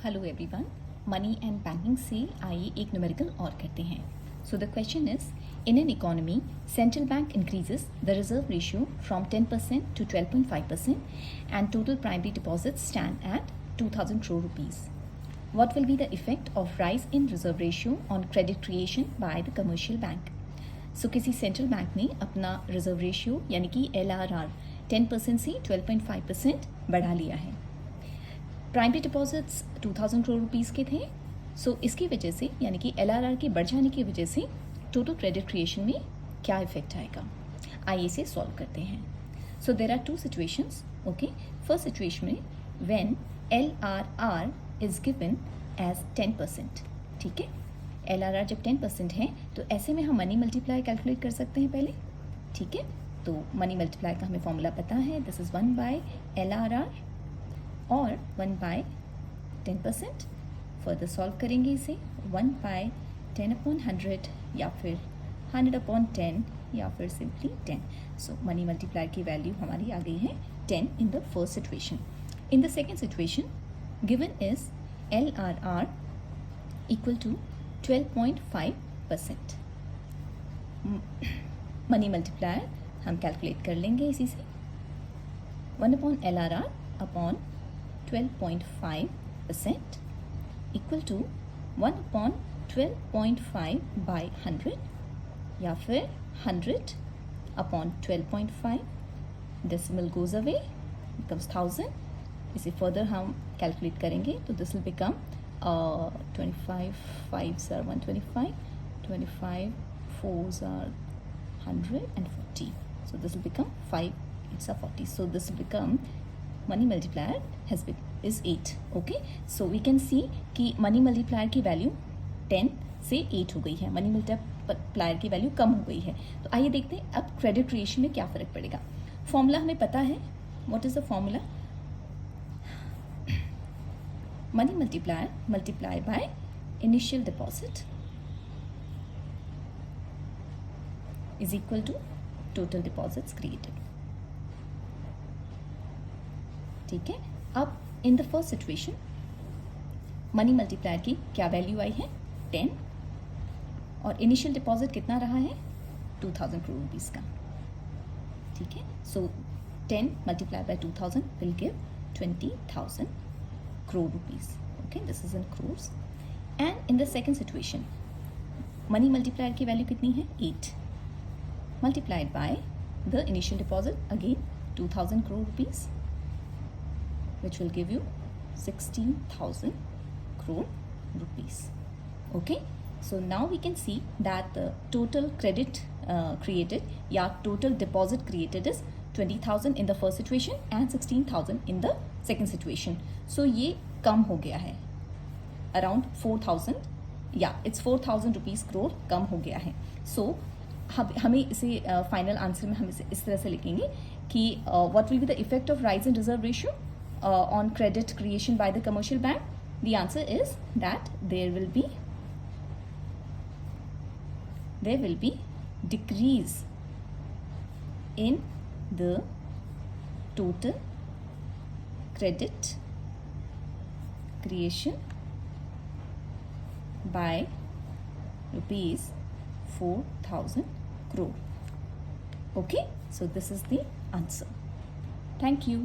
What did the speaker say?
Hello everyone, money and banking से आइए एक न्यूमेरिकल और करते हैं. So the question is, in an economy central bank increases the reserve ratio from 10% to 12.5% and total primary deposits stand at 2000 crore rupees. What will be the effect of rise in reserve ratio on credit creation by the commercial bank? सो किसी central bank ने अपना reserve ratio यानी कि LRR 10% से 12.5% बढ़ा लिया है. Primary deposits 2000 crore rupees के थे. सो इसकी वजह से यानी कि LRR के बढ़ जाने की वजह से टोटल क्रेडिट क्रिएशन में क्या इफेक्ट आएगा, आइए इसे सॉल्व करते हैं. So there are two situations. Okay, first situation में when LRR is given as 10%. ठीक है, LRR जब 10% है तो ऐसे में हम मनी मल्टीप्लाई कैलकुलेट कर सकते हैं पहले. ठीक है, तो मनी मल्टीप्लाई का हमें फॉर्मूला पता है. दिस इज़ 1/LRR और 1/10%. फर्दर सॉल्व करेंगे इसे 1/10/100 या फिर 100/10 या फिर सिंपली 10. सो मनी मल्टीप्लाई की वैल्यू हमारी आ गई है 10 in the first situation. In the second situation given is LRR equal to 12.5%. Money multiplier हम कैलकुलेट कर लेंगे इसी से. 1/LRR upon 12.5% equal to 1/12.5 by 100 या फिर 100/12.5. Decimal goes away, becomes 1000. इसे फर्दर हम कैलकुलेट करेंगे तो this will become 25 5s are 125, 25 4s are 140. So this will become 5 8s are 40. So this will become money multiplier is 8. Okay, so we can see कि money multiplier की value 10 से 8 हो गई है, मनी मल्टीप्लायर की value कम हो गई है. तो आइए देखते हैं अब क्रेडिट क्रिएशन में क्या फ़र्क पड़ेगा. फॉर्मूला हमें पता है. What is the formula? Money multiplier multiply by initial deposit is equal to total deposits created. ठीक है, अब in the first situation money multiplier की क्या वैल्यू आई है 10 और इनिशियल डिपॉजिट कितना रहा है 2000 करोड़ रुपीज़ का. ठीक है, सो 10 multiply by 2000 will give 20,000 crore rupees. Okay, this is in crores. And in the second situation, money multiplier की वैल्यू कितनी है 8 multiplied by the initial deposit again 2000 crore rupees, which will give you 16,000 crore rupees. Okay, so now we can see that the total credit created या total deposit created is 20,000 in the first situation and 16,000 in the second situation. So ये कम हो गया है, around 4,000 या it's 4,000 rupees crore कम हो गया है. सो हमें इसे फाइनल आंसर में हम इसे इस तरह से लिखेंगे कि what will be the effect of rise in reserve ratio on credit creation by the commercial bank. The answer is that there will be decrease in the total credit creation by rupees 4,000 crore. Okay, so this is the answer. Thank you.